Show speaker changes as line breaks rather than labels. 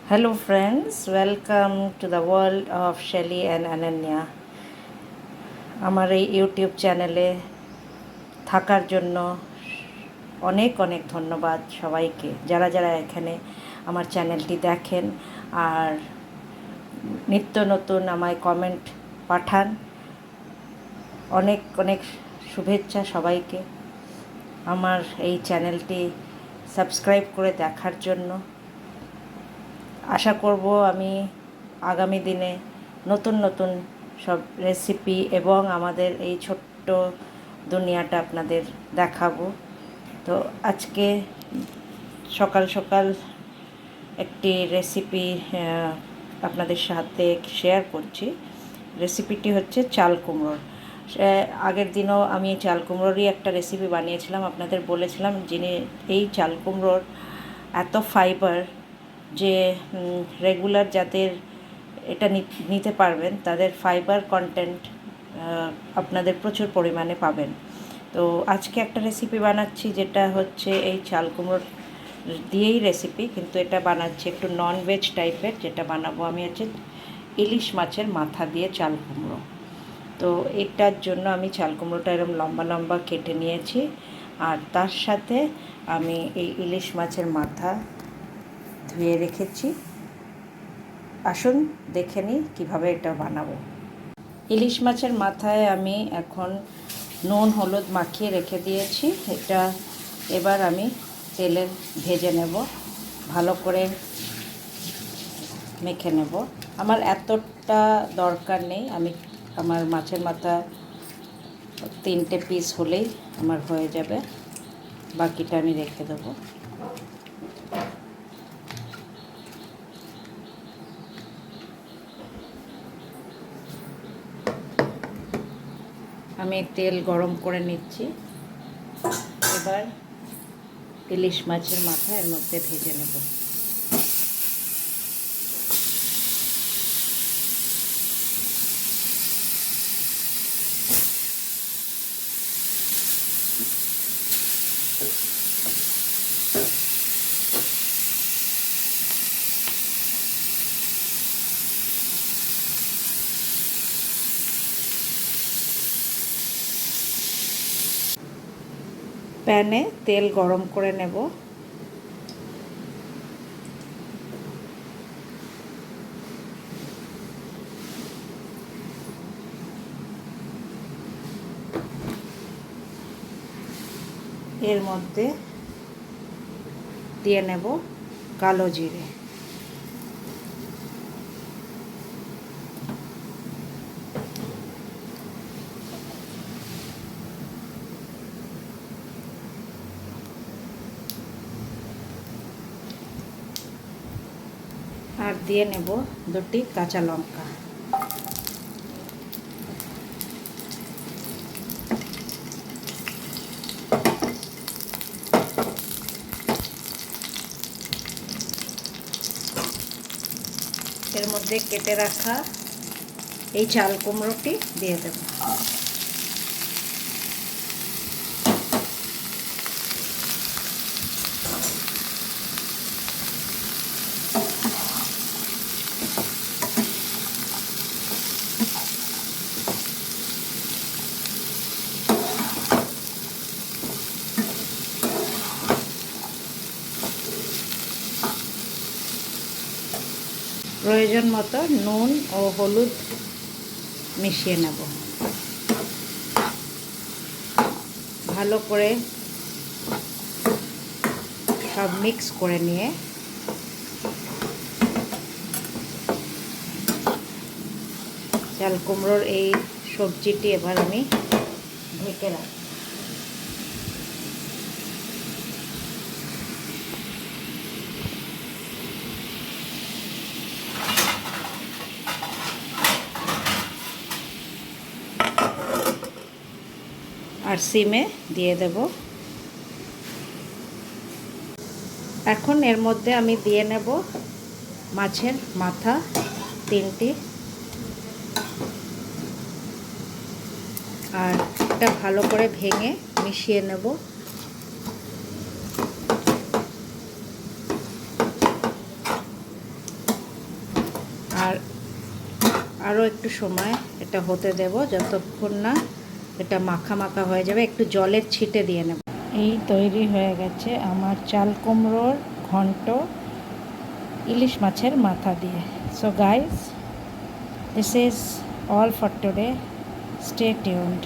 Hello friends, welcome to the world of Shelly and Ananya. আমার এই YouTube চ্যানেলে থাকার জন্য অনেক অনেক ধন্যবাদ সবাইকে, যারা যারা এখানে আমার চ্যানেলটি দেখেন আর নিত্য নতুন আমায় কমেন্ট পাঠান। অনেক অনেক শুভেচ্ছা সবাইকে আমার এই চ্যানেলটি সাবস্ক্রাইব করে দেখার জন্য। আশা করব আমি আগামী দিনে নতুন নতুন সব রেসিপি এবং আমাদের এই ছোট্ট দুনিয়াটা আপনাদের দেখাবো। তো আজকে সকাল সকাল একটি রেসিপি আপনাদের সাথে শেয়ার করছি। রেসিপিটি হচ্ছে চাল কুমড়োর। আগের দিনও আমি চাল কুমড়োরই একটা রেসিপি বানিয়েছিলাম, আপনাদের বলেছিলাম যিনি এই চাল কুমড়োর এত ফাইবার যে রেগুলার যাদের এটা নিতে পারবেন তাদের ফাইবার কন্টেন্ট আপনাদের প্রচুর পরিমাণে পাবেন। তো আজকে একটা রেসিপি বানাচ্ছি যেটা হচ্ছে এই চাল কুমড়োর দিয়েই রেসিপি, কিন্তু এটা বানাচ্ছি একটু নন ভেজ টাইপের। যেটা বানাবো আমি হচ্ছে ইলিশ মাছের মাথা দিয়ে চাল কুমড়ো। তো এটার জন্য আমি চাল কুমড়োটা এরকম লম্বা লম্বা কেটে নিয়েছি, আর তার সাথে আমি এই ইলিশ মাছের মাথা ধুয়ে রেখেছি। আসুন দেখে নিই কীভাবে এটা বানাবো। ইলিশ মাছের মাথায় আমি এখন নুন হলুদ মাখিয়ে রেখে দিয়েছি। এটা এবার আমি তেলে ভেজে নেব, ভালো করে মেখে নেব। আমার এতটা দরকার নেই, আমার মাছের মাথা 3টে পিস হলেই আমার হয়ে যাবে, বাকিটা আমি রেখে দেবো। আমি তেল গরম করে নিচ্ছি। এবার ইলিশ মাছের মাথা এর মধ্যে ভেজে নেব। প্যানে তেল গরম করে নেব। এর মধ্যে দিয়ে নেব কালো জিরে, আর দিয়ে নেব 2টি কাঁচা লঙ্কা। এর মধ্যে কেটে রাখা এই চাল কুমড়োটি দিয়ে দেব। প্রয়োজন মতো নুন ও হলুদ মিশিয়ে নেব। ভালো করে সব মিক্স করে নিয়ে চাল কুমড়োর এই সবজিটি এবার আমি ঢেকে রাখি। আর সিমে দিয়ে দেব। এখন এর মধ্যে আমি দিয়ে নেব মাছের মাথা 3টি, আর এটা ভালো করে ভেঙে মিশিয়ে নেব। আর আরও একটু সময় এটা হতে দেব, যতক্ষণ না এটা মাখা মাখা হয়ে যাবে। একটু জলের ছিটে দিয়ে নেব। এই তৈরি হয়ে গেছে আমার চাল কুমড়োর ঘন্ট ইলিশ মাছের মাথা দিয়ে। So guys, this is all for today. Stay tuned.